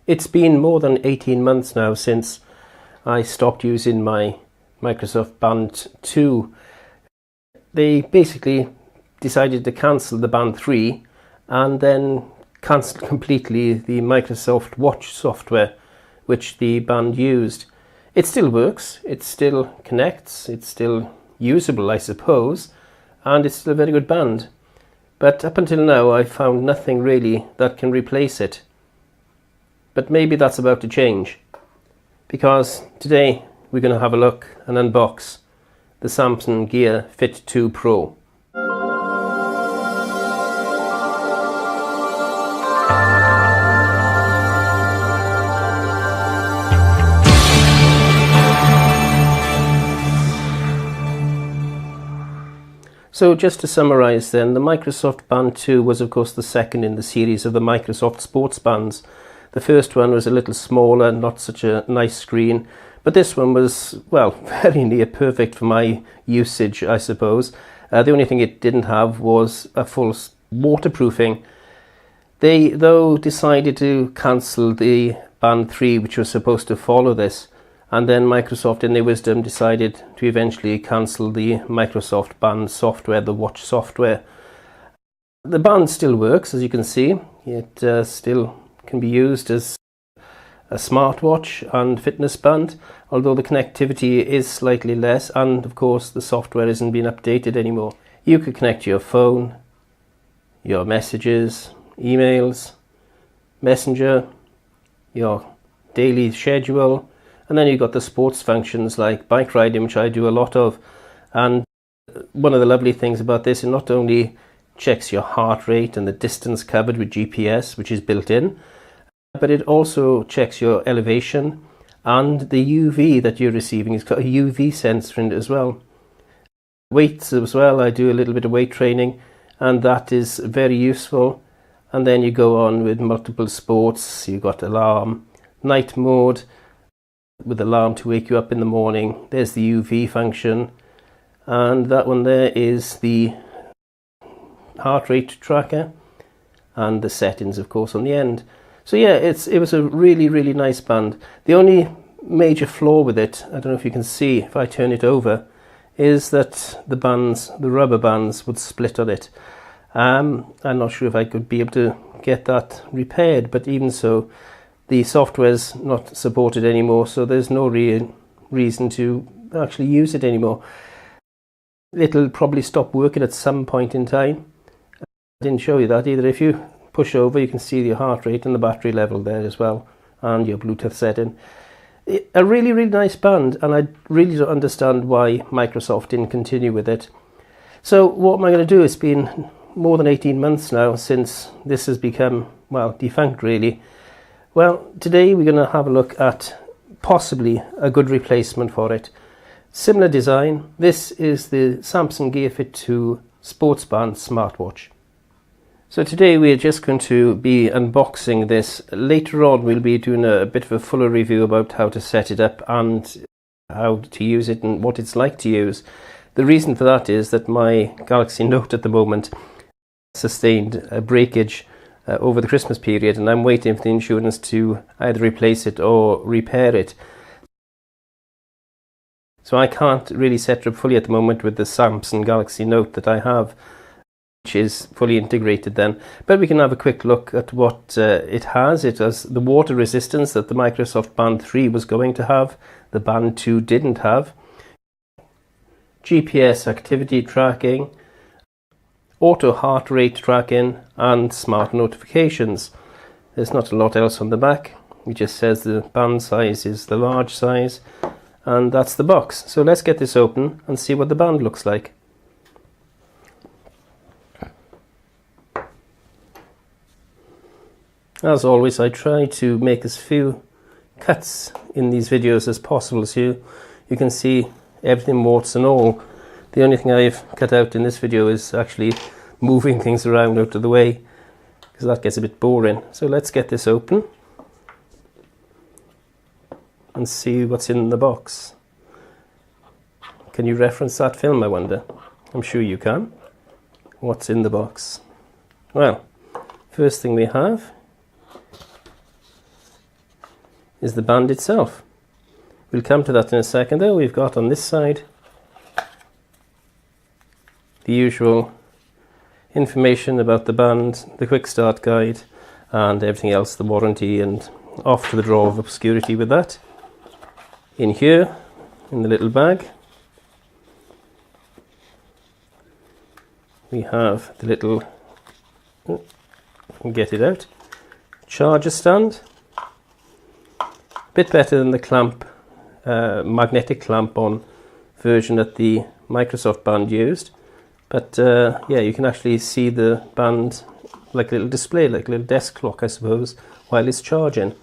It's been more than 18 months now since I stopped using my Microsoft Band 2. They basically decided to cancel the Band 3 and then cancelled completely the Microsoft Watch software which the band used. It still works, it still connects, it's still usable I suppose, and it's still a very good band. But up until now I've found nothing really that can replace it. But maybe that's about to change, because today we're going to have a look and unbox the Samsung Gear Fit2 Pro. So just to summarize then, the Microsoft Band 2 was of course the second in the series of the Microsoft sports bands. The first one was a little smaller, not such a nice screen, but this one was, well, very near perfect for my usage I suppose. The only thing it didn't have was a full waterproofing. They though decided to cancel the Band 3 which was supposed to follow this. And then Microsoft, in their wisdom, decided to eventually cancel the Microsoft Band software, the watch software. The band still works, as you can see. It still can be used as a smartwatch and fitness band, although the connectivity is slightly less, and of course the software isn't being updated anymore. You could connect to your phone, your messages, emails, Messenger, your daily schedule, and then you've got the sports functions like bike riding, which I do a lot of. And one of the lovely things about this, it not only checks your heart rate and the distance covered with GPS, which is built in, but it also checks your elevation and the UV that you're receiving. It's got a UV sensor in it as well. Weights as well, I do a little bit of weight training, and that is very useful. And then you go on with multiple sports. You've got alarm, night mode, with alarm to wake you up in the morning. There's the UV function, and that one there is the heart rate tracker, and the settings of course on the end. So yeah, it was a really nice band. The only major flaw with it, I don't know if you can see if I turn it over, is that the rubber bands would split on it. I'm not sure if I could be able to get that repaired, but even so, the software's not supported anymore, so there's no real reason to actually use it anymore. It'll probably stop working at some point in time. I didn't show you that either. If you push over, you can see your heart rate and the battery level there as well, and your Bluetooth setting. A really nice band, and I really don't understand why Microsoft didn't continue with it. So what am I going to do? It's been more than 18 months now since this has become, well, defunct really. Well, today we're going to have a look at possibly a good replacement for it. Similar design. This is the Samsung Gear Fit2 Sports Band Smartwatch. So today we're just going to be unboxing this. Later on we'll be doing a bit of a fuller review about how to set it up and how to use it and what it's like to use. The reason for that is that my Galaxy Note at the moment sustained a breakage over the Christmas period, and I'm waiting for the insurance to either replace it or repair it. So I can't really set it up fully at the moment with the Samsung Galaxy Note that I have, which is fully integrated then. But we can have a quick look at what it has. It has the water resistance that the Microsoft Band 3 was going to have, the Band 2 didn't have. GPS activity tracking, auto heart rate tracking, and smart notifications. There's not a lot else on the back. It just says the band size is the large size, and that's the box. So let's get this open and see what the band looks like. As always, I try to make as few cuts in these videos as possible, so you can see everything warts and all. The only thing I've cut out in this video is actually moving things around out of the way, because that gets a bit boring. So let's get this open and see what's in the box. Can you reference that film, I wonder? I'm sure you can. What's in the box? Well, first thing we have is the band itself. We'll come to that in a second though. We've got on this side the usual information about the band, the quick start guide and everything else, the warranty, and off to the drawer of obscurity with that. In here, in the little bag, we have the little, get it out, charger stand. Bit better than the clamp, magnetic clamp on version that the Microsoft band used. But yeah, you can actually see the band like a little display, like a little desk clock, I suppose, while it's charging.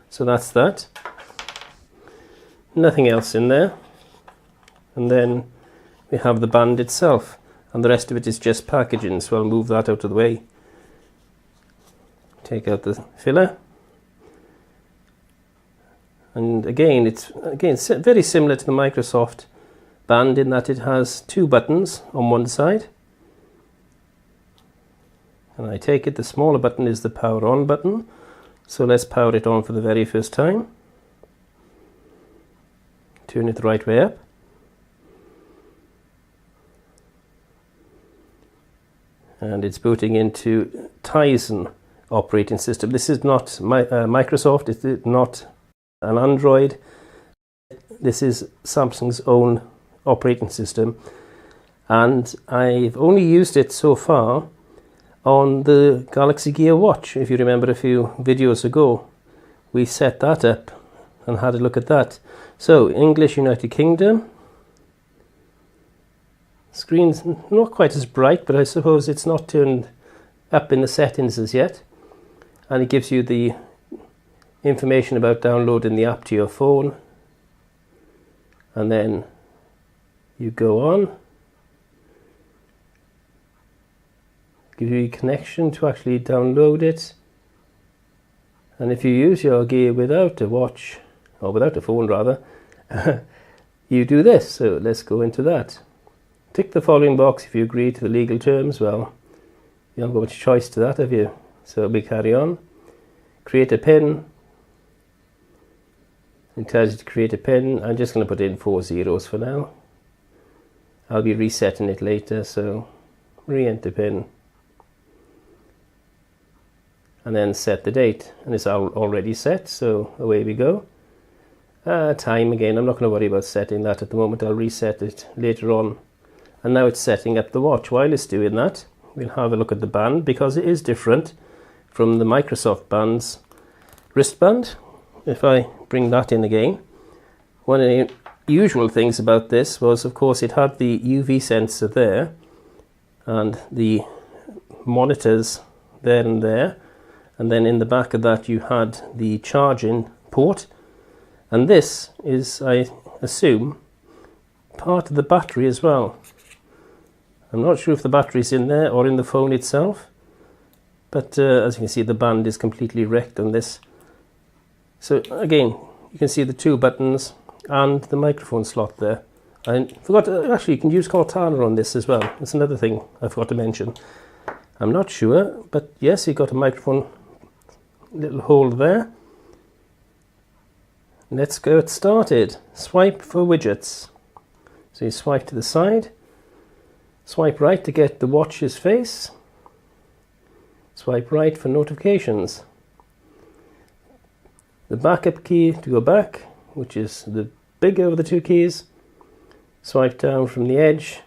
So that's that. Nothing else in there. And then we have the band itself, and the rest of it is just packaging, so I'll move that out of the way. Take out the filler. And again, it's very similar to the Microsoft band in that it has two buttons on one side. And I take it the smaller button is the power on button. So let's power it on for the very first time. Turn it the right way up. And it's booting into Tizen operating system. This is not Microsoft, it's not an Android. This is Samsung's own operating system. And I've only used it so far on the Galaxy Gear Watch. If you remember a few videos ago, we set that up and had a look at that. So, English, United Kingdom. Screen's not quite as bright, but I suppose it's not turned up in the settings as yet. And it gives you the information about downloading the app to your phone. And then you go on. Give you a connection to actually download it. And if you use your gear without a watch, or without a phone rather, you do this. So let's go into that. Tick the following box if you agree to the legal terms. Well, you haven't got much choice to that, have you? So we carry on. Create a pin. It tells you to create a pin. I'm just going to put in 4 zeros for now. I'll be resetting it later, so re-enter pin. And then set the date, and it's already set, so away we go. Time again, I'm not going to worry about setting that at the moment. I'll reset it later on. And now it's setting up the watch. While it's doing that, we'll have a look at the band, because it is different from the Microsoft band's wristband. If I bring that in again, one of the usual things about this was, of course, it had the UV sensor there and the monitors there and there. And then in the back of that you had the charging port, and this is, I assume, part of the battery as well. I'm not sure if the battery's in there or in the phone itself, but as you can see, the band is completely wrecked on this. So again, you can see the two buttons and the microphone slot there. I forgot, actually you can use Cortana on this as well. That's another thing I forgot to mention. I'm not sure, but yes, you've got a microphone little hole there. Let's get started. Swipe for widgets. So you swipe to the side, swipe right to get the watch's face, swipe right for notifications. The backup key to go back, which is the bigger of the two keys. Swipe down from the edge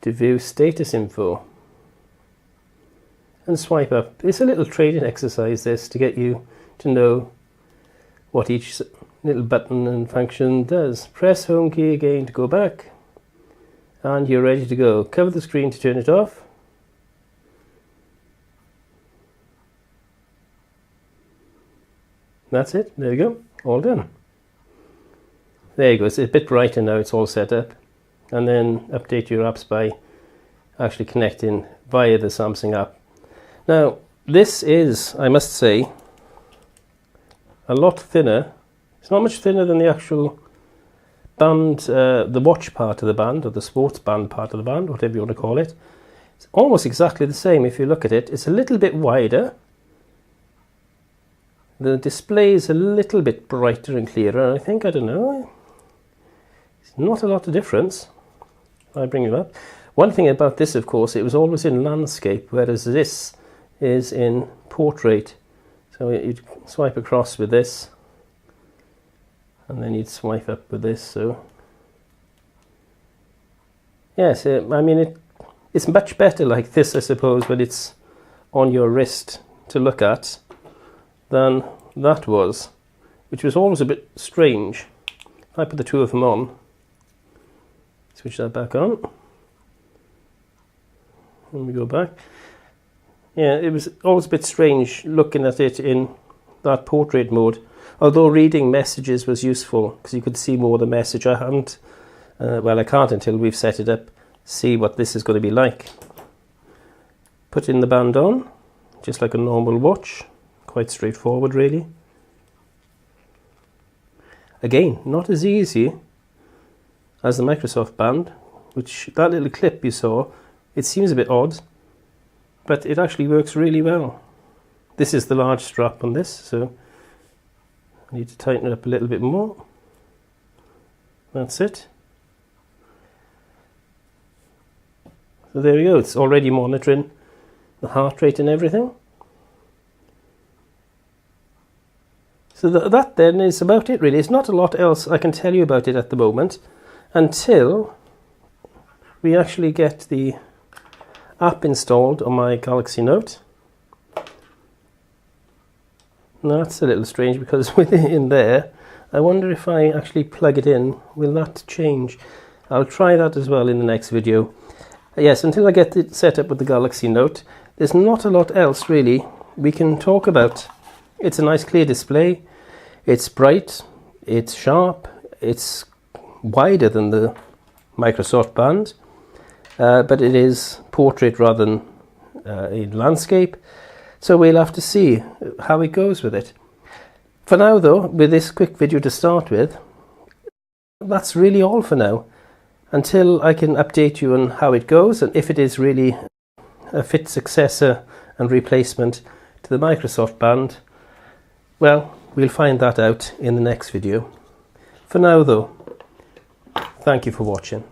to view status info. And swipe up. It's a little training exercise, this, to get you to know what each little button and function does. Press home key again to go back, and you're ready to go. Cover the screen to turn it off. That's it. There you go. All done. There you go. It's a bit brighter now. It's all set up. And then update your apps by actually connecting via the Samsung app. Now, this is, I must say, a lot thinner. It's not much thinner than the actual band, the watch part of the band, or the sports band part of the band, whatever you want to call it. It's almost exactly the same if you look at it. It's a little bit wider. The display is a little bit brighter and clearer. I think, I don't know, it's not a lot of difference. I bring it up. One thing about this, of course, it was always in landscape, whereas this is in portrait. So you'd swipe across with this, and then you'd swipe up with this. So yes, I mean it's much better like this, I suppose, when it's on your wrist to look at than that was, which was always a bit strange. If I put the two of them on, switch that back on, and we go back. Yeah, it was always a bit strange looking at it in that portrait mode. Although reading messages was useful because you could see more of the message. I haven't, well, I can't until we've set it up, see what this is going to be like. Put in the band on, just like a normal watch. Quite straightforward, really. Again, not as easy as the Microsoft band, which that little clip you saw, it seems a bit odd, but it actually works really well. This is the large strap on this, so I need to tighten it up a little bit more. That's it. So there we go, it's already monitoring the heart rate and everything. So that then is about it, really. There's not a lot else I can tell you about it at the moment until we actually get the app installed on my Galaxy Note. Now that's a little strange because with it in there, I wonder if I actually plug it in, will that change? I'll try that as well in the next video. Yes, until I get it set up with the Galaxy Note, there's not a lot else really we can talk about. It's a nice clear display, it's bright, it's sharp, it's wider than the Microsoft band, but it is portrait rather than in landscape, so we'll have to see how it goes with it. For now though, with this quick video to start with, that's really all for now, until I can update you on how it goes and if it is really a fit successor and replacement to the Microsoft band. Well, we'll find that out in the next video. For now though, thank you for watching.